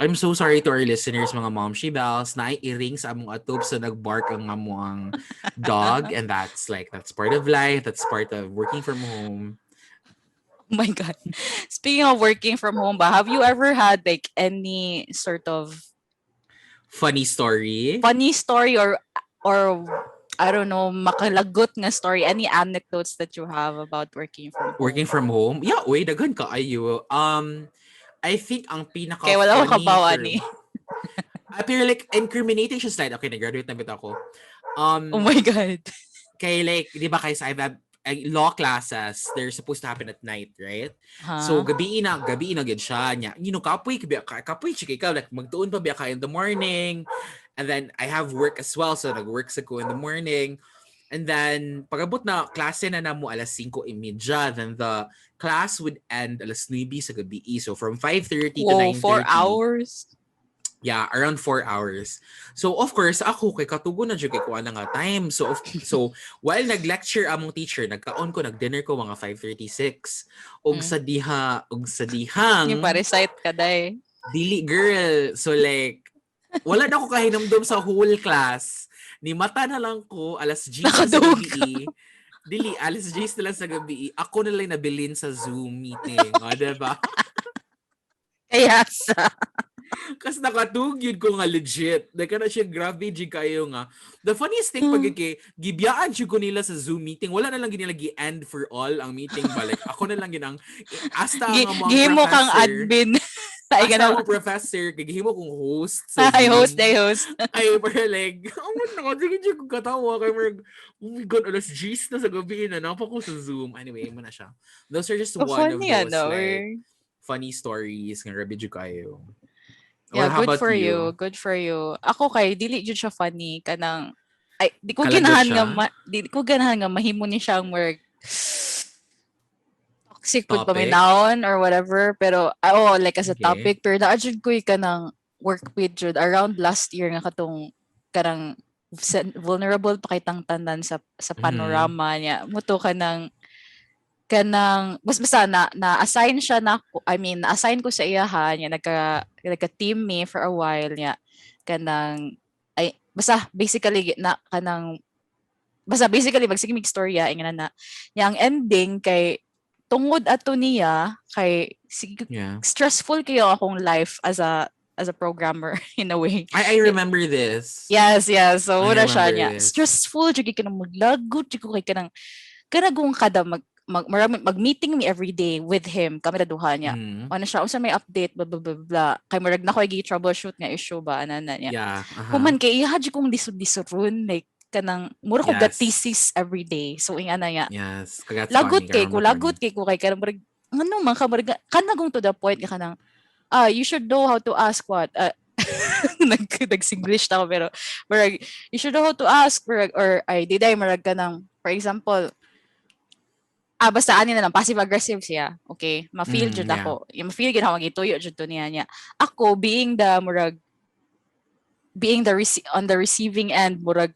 I'm so sorry to our listeners, mga momshi bells, na i-ring sa among atop sa nagbark ang amuang dog, and that's part of life, that's part of working from home. Oh my God. Speaking of working from home, have you ever had like any sort of Funny story. funny story or I don't know, makalagot nga story, any anecdotes that you have about working from Working home? from home? Yeah, wait, daghan ka ayo. I think ang Kaya wala ko pinaka-funny kabawa for... ni. I feel like incriminating siya slide. Okay, nag-graduate na bit ako. Oh Um, my God. kay like, di ba guys, I've had law classes, they're supposed to happen at night, right? So, Huh? gabi na gid siya niya. You know, kapoy, chika ikaw, like, magtuon pa biya ka in the morning. And then, I have work as well, so nag-work sa ko in the morning. And then, pag-abot na klase na namo alas 5:30, then the class would end alas 9 sa gabi. So, from 5:30 to Whoa, 4 9:30, hours? yeah, around 4 hours. So of course ako kay katugo na jud kay kuha na nga time. So while nag-lecture among teacher, nagkaon ko nag-dinner ko mga 5:36. Mm. Og sa Yung dihang pa-recite ka day. dili girl. So like wala na ako kahinumdum sa whole class. Ni mata na lang ko alas 10 na sa Nakadug ka. gabi. Dili, alas 10 na lang sa gabi. Ako na lang nabilin sa Zoom meeting. O, diba? Kaya sa. Kas nakatugyod ko nga legit. Dahil na siya grabe di kayo nga. The funniest thing pag gibiyaan siya ko nila sa Zoom meeting, wala na lang ginila gi-end for all ang meeting balik. Ako na lang ginang hasta ang mga Gihimo kang professor. admin. Ay, Hasta ganun. ang professor, kagihimo kong host sa Ay, host, Zoom. day host. Ay, para like, oh no, sige siya kong katawa. Kaya marag, oh my God, alas 10 na sa gabi na napa ko sa Zoom. Anyway, mo na siya. Those are just one of Funny, those ano. like funny stories ng Rabi kayo. Yeah, Well, how good about for you? you. Good for you. Ako kay dili jud siya funny kanang ay di ko Kalagot ganahan nga siya? di ko ganahan nga mahimo ni siyang work toxic pud Topic? paminawon or whatever pero like as a Okay. topic pero naa jud ko kanang work with jud around last year nga katong karang vulnerable pa kay tanan sa Mm-hmm. panorama niya muto kanang basta na assign siya na I mean na assign ko sa iyahan niya nagka team me for a while niya kanang ay basta basically na kanang basta basically magsigmig storya ingana na niya ang ending kay tungod ato niya kay Yeah. stressful kayo akong life as a programmer in a way. I remember this. Yes, so I wala siya remember niya. this. Stressful jud ka nang maglagot jud ko kay kanagong kada mag-meeting me every day with him kami ra duha niya. Mm. Ano siya unsa may update blah blah blah blah. Kay murag na ko troubleshoot nga issue ba ana niya. Yeah. Human kay iha jud kong lisod-lisodron like kanang mura ko Yes. gatisis every day. So ingana niya. Yes. That's Lagot funny. lagot kay ko kay kanang murag ano man ka murag kanagong to the point ka kanang you should know how to ask what nag-Singlish na ako pero murag you should know how to ask murag, or ay diday murag ka ng for example basta ani na lang passive aggressive siya okay ma-feel jud yeah. ako yung ma-feel gid ako magituyo jud to niya ako being the murag being on the receiving end murag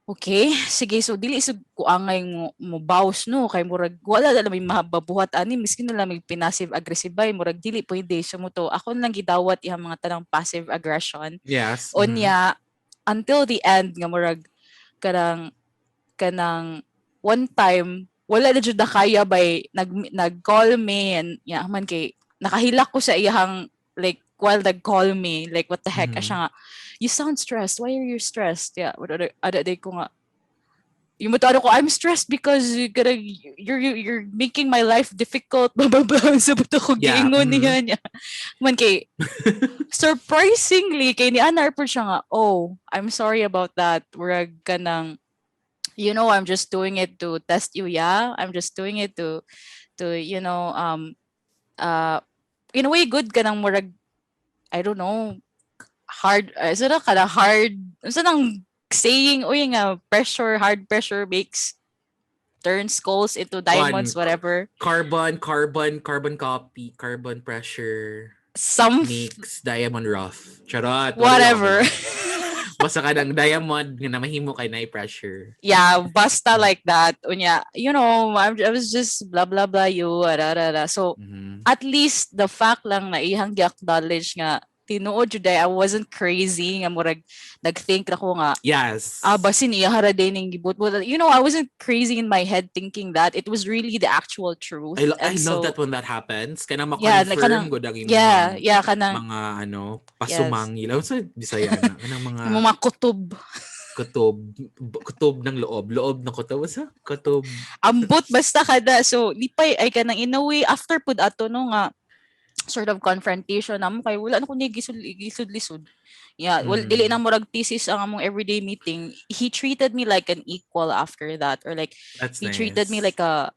okay sige so dili isog ko angay mo bawas no kay murag wala na may mababuhat ani miskin na lang may passive aggressive bay murag dili pwede so mo to ako lang gidawat ihang mga tanang passive aggression Yes. onya until the end nga murag kanang one time wala na jud na kaya by nag-call me and man kay nakahilak ko sa iyang like while nag-call me like what the heck siya nga you sound stressed why are you stressed what other day ko nga yung matado ko I'm stressed because you're making my life difficult blah blah blah sa buto ko giingon niya man kay surprisingly kay ni Anar po siya nga I'm sorry about that murag kanang you know I'm just doing it to test you I'm just doing it to you know in a way good ka nang murag I don't know hard is it kada hard unsa nang saying nga hard pressure makes turns coals into diamonds whatever carbon copy carbon pressure makes diamond rough charot whatever basta ka ng diamond nga mahimo kay na pressure. Yeah, basta like that. Unya, you know, I was just blah blah blah you. So at least the fact lang na ihang gi-acknowledge nga tinuod jud I wasn't crazy nga murag nagthink ako nga Yes. basin iya hara day ning gibut. Well, I wasn't crazy in my head thinking that. It was really the actual truth. I And love so that when that happens. Kaya yeah, like ma-confirm kanang gud ang imong kanang mga yes. pasumang ilaw sa Bisaya na kanang mga Yung mga kutob. kutob ng loob ng kutob sa kutob. Ambot basta kada. So lipay ay kanang in a way after pud ato no nga sort of confrontation namo kay wala na ko ni gisud-lisod. Yeah, well dili na murag thesis ang among everyday meeting. He treated me like an equal after that, or like That's he nice. treated me like a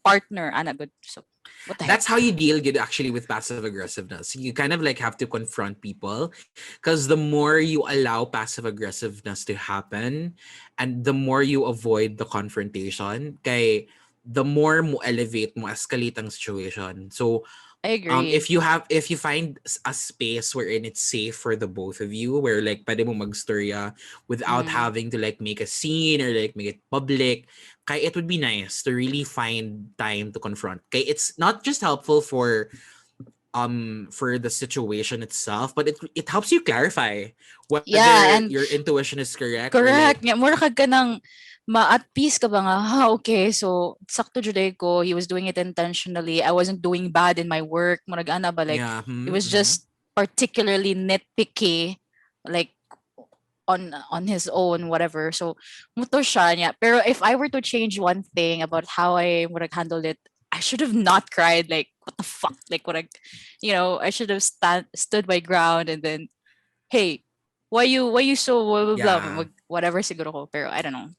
partner ana good. So what the heck? That's how you deal good actually with passive aggressiveness. You kind of like have to confront people because the more you allow passive aggressiveness to happen and the more you avoid the confrontation, kay the more mo elevate, mo escalate ang situation. So I agree. if you find a space wherein it's safe for the both of you, where like pwede mo magstorya without having to like make a scene or like make it public, kay it would be nice to really find time to confront. Kay it's not just helpful for the situation itself, but it helps you clarify whether and your intuition is correct. correct. Or like, Mura kag kanang at peace ka ba nga, okay, so sakto juday ko, he was doing it intentionally. I wasn't doing bad in my work. Murag ana ba like yeah, it was just particularly nitpicky, like on his own, whatever. So muto siya niya. Pero if I were to change one thing about how I would have handled it, I should have not cried. Like what the fuck? Like what I should have stood my ground and then, hey, why you so blah, blah, blah, yeah. whatever siguro ko. Pero I don't know.